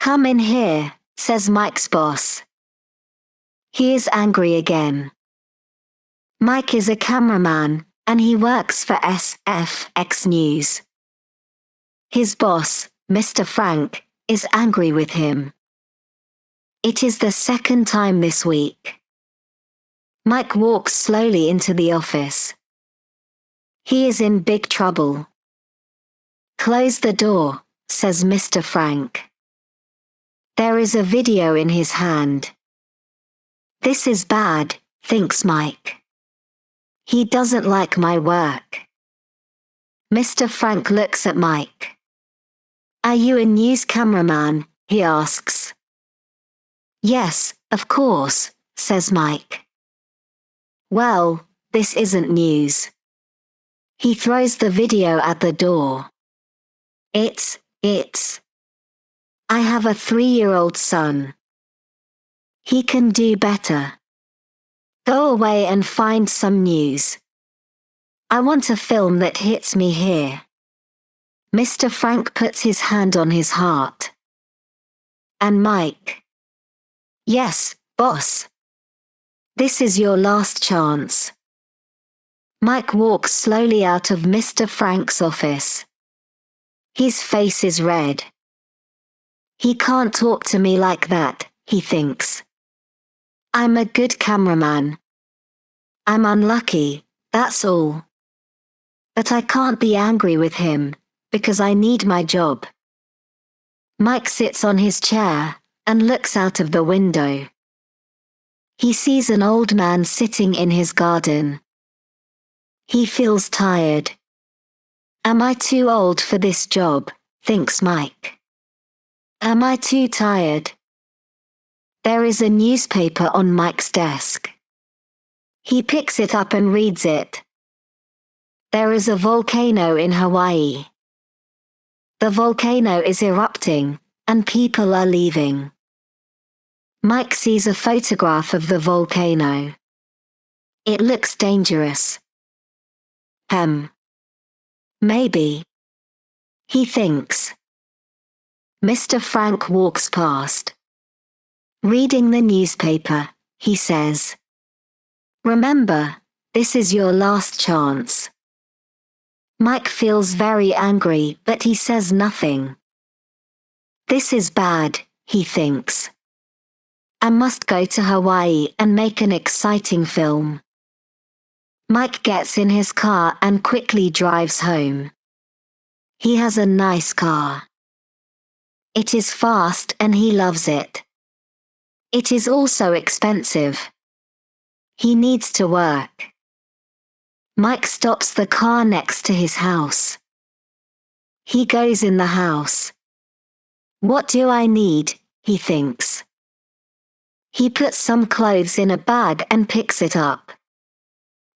"Come in here," says Mike's boss. He is angry again. Mike is a cameraman, and he works for SFX News. His boss, Mr. Frank, is angry with him. It is the second time this week. Mike walks slowly into the office. He is in big trouble. "Close the door," says Mr. Frank. There is a video in his hand. This is bad, thinks Mike. He doesn't like my work. Mr. Frank looks at Mike. "Are you a news cameraman?" he asks. "Yes, of course," says Mike. "Well, this isn't news." He throws the video at the door. It's. I have a 3-year-old son. He can do better. Go away and find some news. I want a film that hits me here. Mr. Frank puts his hand on his heart. And Mike. "Yes, boss. This is your last chance." Mike walks slowly out of Mr. Frank's office. His face is red. He can't talk to me like that, he thinks. I'm a good cameraman. I'm unlucky, that's all. But I can't be angry with him, because I need my job. Mike sits on his chair and looks out of the window. He sees an old man sitting in his garden. He feels tired. Am I too old for this job, thinks Mike. Am I too tired? There is a newspaper on Mike's desk. He picks it up and reads it. There is a volcano in Hawaii. The volcano is erupting, and people are leaving. Mike sees a photograph of the volcano. It looks dangerous. Maybe. He thinks. Mr. Frank walks past. Reading the newspaper, he says. Remember, this is your last chance. Mike feels very angry, but he says nothing. This is bad, he thinks. I must go to Hawaii and make an exciting film. Mike gets in his car and quickly drives home. He has a nice car. It is fast and he loves it. It is also expensive. He needs to work. Mike stops the car next to his house. He goes in the house. What do I need, he thinks. He puts some clothes in a bag and picks it up.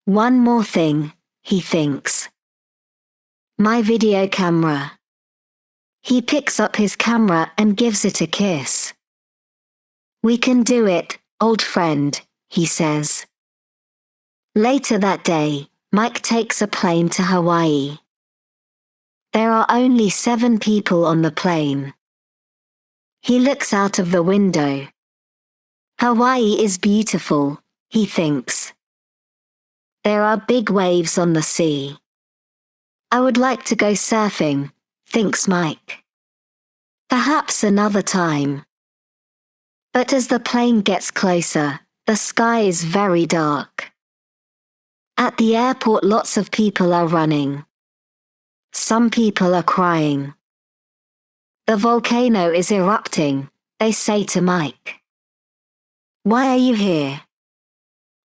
One more thing, he thinks. My video camera. He picks up his camera and gives it a kiss. We can do it, old friend, he says. Later that day, Mike takes a plane to Hawaii. There are only 7 people on the plane. He looks out of the window. Hawaii is beautiful, he thinks. There are big waves on the sea. I would like to go surfing, thinks Mike. Perhaps another time. But as the plane gets closer, the sky is very dark. At the airport, lots of people are running. Some people are crying. The volcano is erupting, they say to Mike. Why are you here?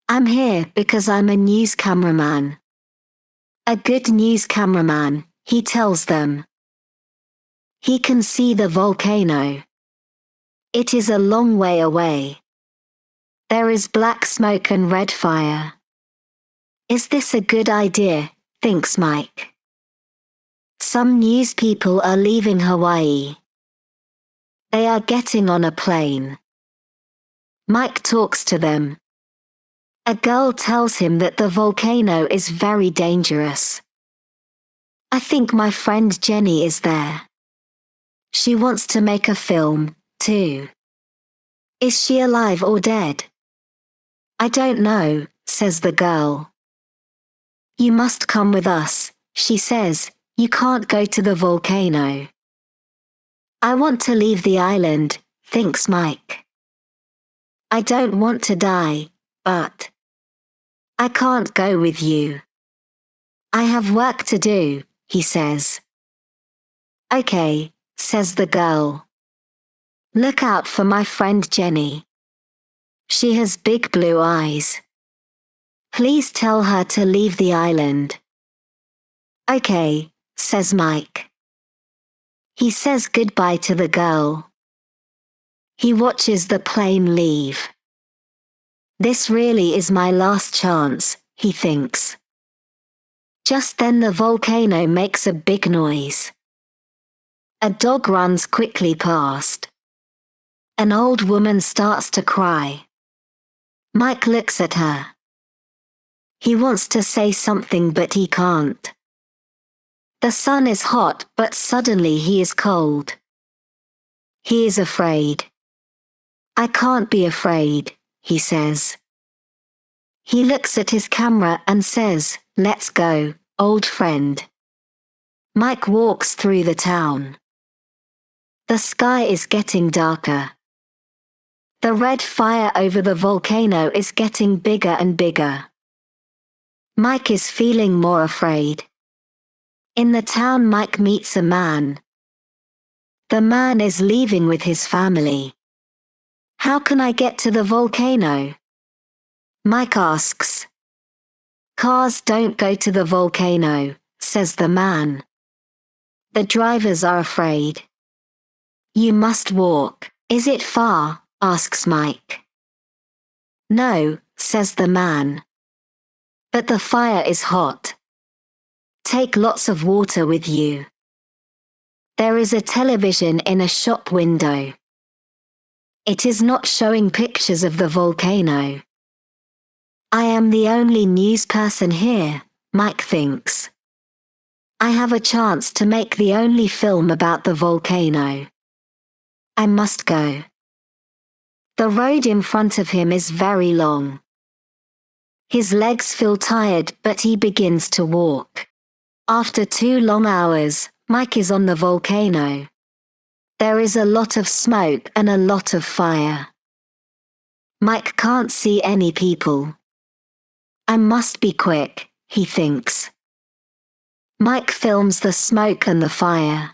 I'm here because I'm a news cameraman. A good news cameraman, he tells them. He can see the volcano. It is a long way away. There is black smoke and red fire. Is this a good idea, thinks Mike. Some news people are leaving Hawaii. They are getting on a plane. Mike talks to them. A girl tells him that the volcano is very dangerous. I think my friend Jenny is there. She wants to make a film, too. Is she alive or dead? I don't know, says the girl. You must come with us, she says. You can't go to the volcano. I want to leave the island, thinks Mike. I don't want to die, but I can't go with you. I have work to do, he says. Okay, says the girl. Look out for my friend Jenny. She has big blue eyes. Please tell her to leave the island. Okay, says Mike. He says goodbye to the girl. He watches the plane leave. This really is my last chance, he thinks. Just then the volcano makes a big noise. A dog runs quickly past. An old woman starts to cry. Mike looks at her. He wants to say something but he can't. The sun is hot but suddenly he is cold. He is afraid. I can't be afraid, he says. He looks at his camera and says, let's go, old friend. Mike walks through the town. The sky is getting darker. The red fire over the volcano is getting bigger and bigger. Mike is feeling more afraid. In the town, Mike meets a man. The man is leaving with his family. How can I get to the volcano? Mike asks. Cars don't go to the volcano, says the man. The drivers are afraid. You must walk. Is it far? Asks Mike. No, says the man. But the fire is hot. Take lots of water with you. There is a television in a shop window. It is not showing pictures of the volcano. I am the only news person here, Mike thinks. I have a chance to make the only film about the volcano. I must go. The road in front of him is very long. His legs feel tired but he begins to walk. After 2 long hours, Mike is on the volcano. There is a lot of smoke and a lot of fire. Mike can't see any people. I must be quick, he thinks. Mike films the smoke and the fire.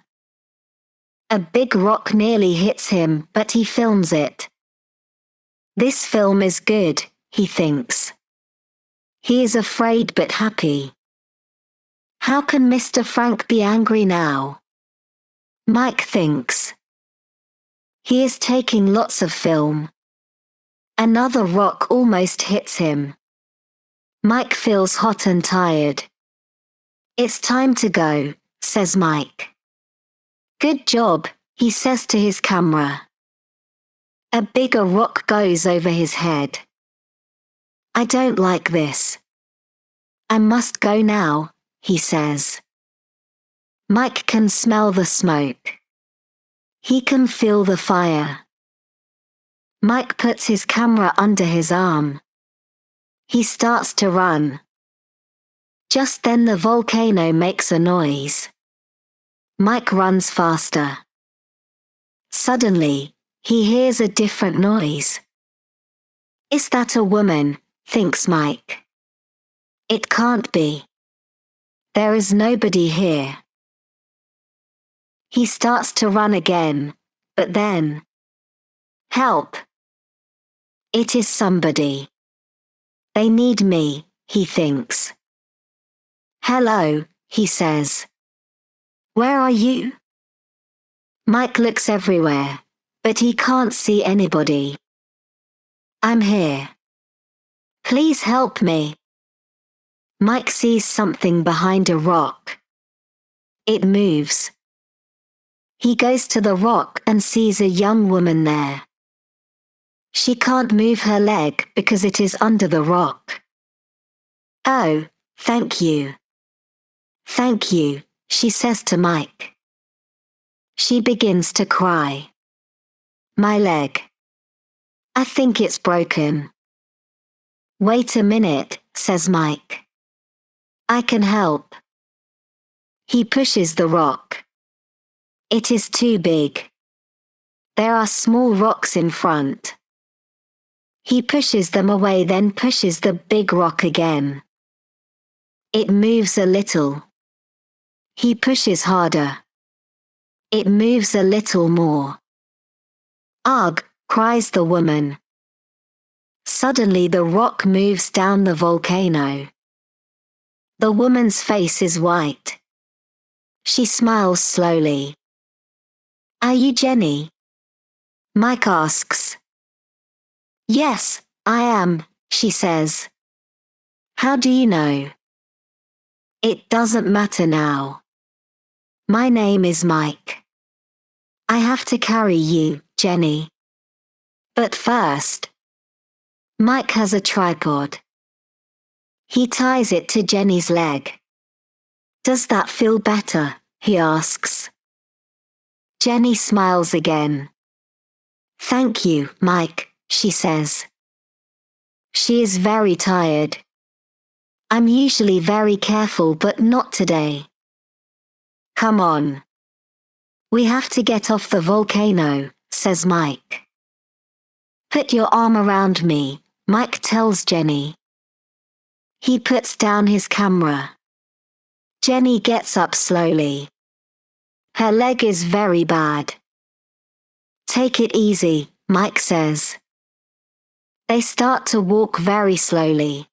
A big rock nearly hits him, but he films it. This film is good, he thinks. He is afraid but happy. How can Mr. Frank be angry now? Mike thinks. He is taking lots of film. Another rock almost hits him. Mike feels hot and tired. It's time to go, says Mike. Good job, he says to his camera. A bigger rock goes over his head. I don't like this. I must go now, he says. Mike can smell the smoke. He can feel the fire. Mike puts his camera under his arm. He starts to run. Just then the volcano makes a noise. Mike runs faster. Suddenly, he hears a different noise. Is that a woman? Thinks Mike. It can't be. There is nobody here. He starts to run again, but then... Help! It is somebody. They need me, he thinks. Hello, he says. Where are you? Mike looks everywhere, but he can't see anybody. I'm here. Please help me. Mike sees something behind a rock. It moves. He goes to the rock and sees a young woman there. She can't move her leg because it is under the rock. Oh, thank you. Thank you, she says to Mike. She begins to cry. My leg. I think it's broken. Wait a minute, says Mike. I can help. He pushes the rock. It is too big. There are small rocks in front. He pushes them away, then pushes the big rock again. It moves a little. He pushes harder. It moves a little more. Ugh, cries the woman. Suddenly the rock moves down the volcano. The woman's face is white. She smiles slowly. Are you Jenny? Mike asks. Yes, I am, she says. How do you know? It doesn't matter now. My name is Mike. I have to carry you, Jenny. But first, Mike has a tripod. He ties it to Jenny's leg. Does that feel better? He asks. Jenny smiles again. Thank you, Mike, she says. She is very tired. I'm usually very careful, but not today. Come on. We have to get off the volcano, says Mike. Put your arm around me, Mike tells Jenny. He puts down his camera. Jenny gets up slowly. Her leg is very bad. Take it easy, Mike says. They start to walk very slowly.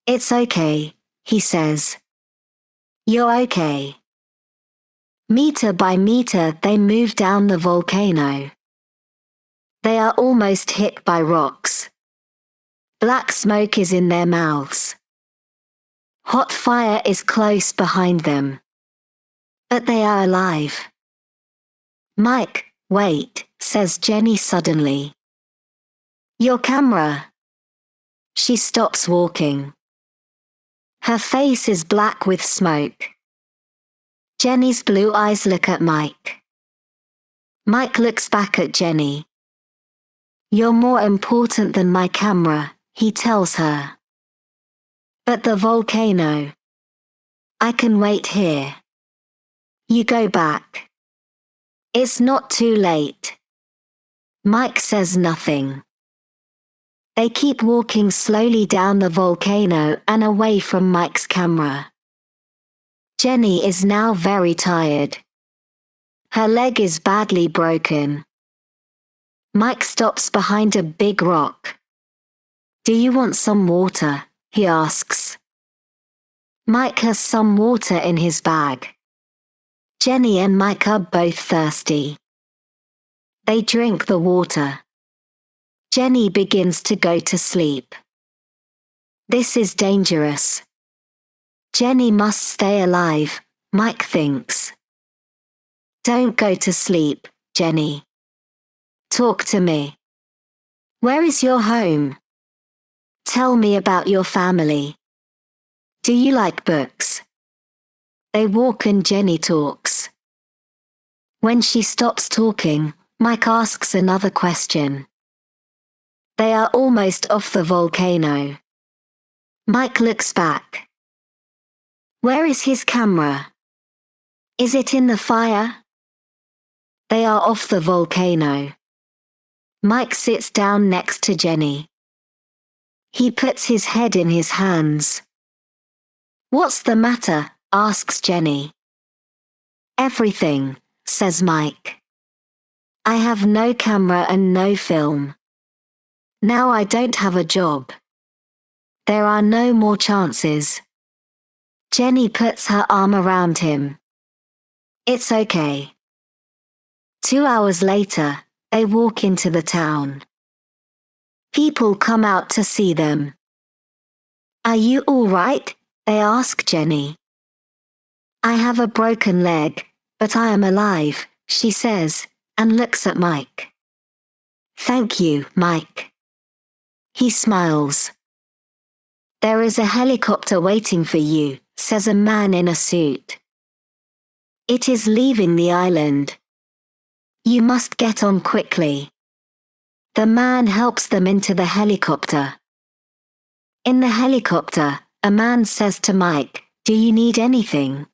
It's okay, he says. You're okay. Meter by meter they move down the volcano. They are almost hit by rocks. Black smoke is in their mouths. Hot fire is close behind them. But they are alive. Mike, wait, says Jenny suddenly. Your camera. She stops walking. Her face is black with smoke. Jenny's blue eyes look at Mike. Mike looks back at Jenny. You're more important than my camera, he tells her. But the volcano. I can wait here. You go back. It's not too late. Mike says nothing. They keep walking slowly down the volcano and away from Mike's camera. Jenny is now very tired. Her leg is badly broken. Mike stops behind a big rock. Do you want some water? He asks. Mike has some water in his bag. Jenny and Mike are both thirsty. They drink the water. Jenny begins to go to sleep. This is dangerous. Jenny must stay alive, Mike thinks. Don't go to sleep, Jenny. Talk to me. Where is your home? Tell me about your family. Do you like books? They walk and Jenny talks. When she stops talking, Mike asks another question. They are almost off the volcano. Mike looks back. Where is his camera? Is it in the fire? They are off the volcano. Mike sits down next to Jenny. He puts his head in his hands. What's the matter? Asks Jenny. Everything, says Mike. I have no camera and no film. Now I don't have a job. There are no more chances. Jenny puts her arm around him. It's okay. 2 hours later, they walk into the town. People come out to see them. Are you all right? They ask Jenny. I have a broken leg, but I am alive, she says, and looks at Mike. Thank you, Mike. He smiles. There is a helicopter waiting for you, says a man in a suit. It is leaving the island. You must get on quickly. The man helps them into the helicopter. In the helicopter, a man says to Mike, "Do you need anything?"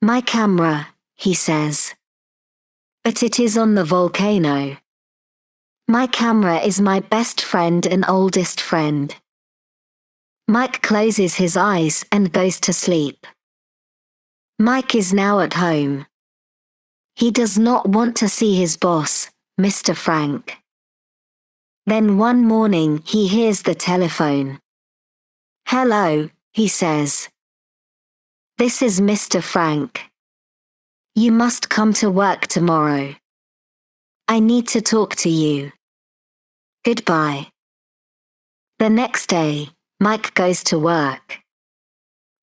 "My camera," he says. "But it is on the volcano." "My camera is my best friend and oldest friend." Mike closes his eyes and goes to sleep. Mike is now at home. He does not want to see his boss, Mr. Frank. Then one morning he hears the telephone. "Hello," he says. "This is Mr. Frank. You must come to work tomorrow. I need to talk to you. Goodbye." The next day, Mike goes to work.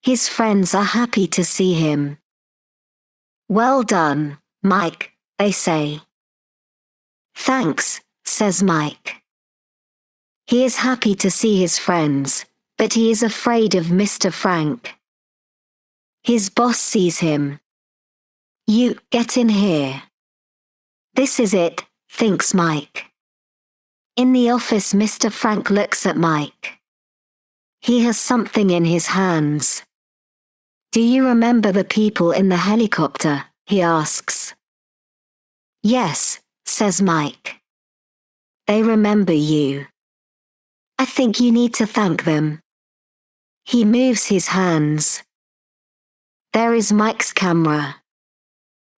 His friends are happy to see him. "Well done, Mike," they say. "Thanks," says Mike. He is happy to see his friends, but he is afraid of Mr. Frank. His boss sees him. "You, get in here." This is it, thinks Mike. In the office, Mr. Frank looks at Mike. He has something in his hands. "Do you remember the people in the helicopter?" he asks. "Yes," says Mike. "They remember you. I think you need to thank them." He moves his hands. There is Mike's camera.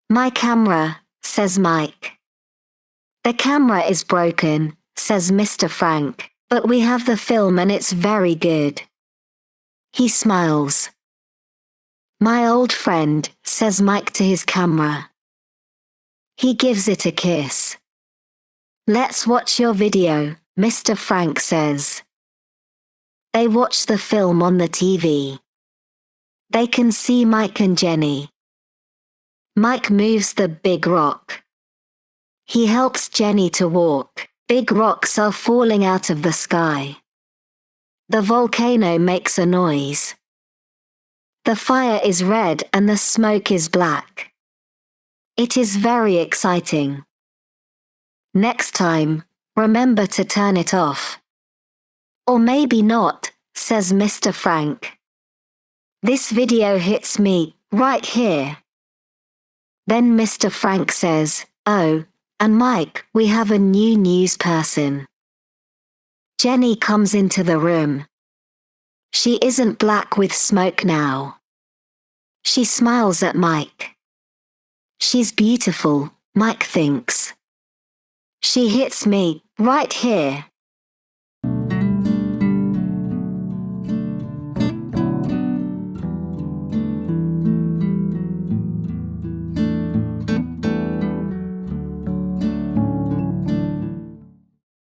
"My camera," says Mike. "The camera is broken," says Mr. Frank, "but we have the film and it's very good." He smiles. "My old friend," says Mike to his camera. He gives it a kiss. "Let's watch your video," Mr. Frank says. They watch the film on the TV. They can see Mike and Jenny. Mike moves the big rock. He helps Jenny to walk. Big rocks are falling out of the sky. The volcano makes a noise. The fire is red and the smoke is black. It is very exciting. Next time, remember to turn it off. Or maybe not, says Mr. Frank. This video hits me, right here. Then Mr. Frank says, "Oh, and Mike, we have a new news person." Jenny comes into the room. She isn't black with smoke now. She smiles at Mike. She's beautiful, Mike thinks. She hits me, right here.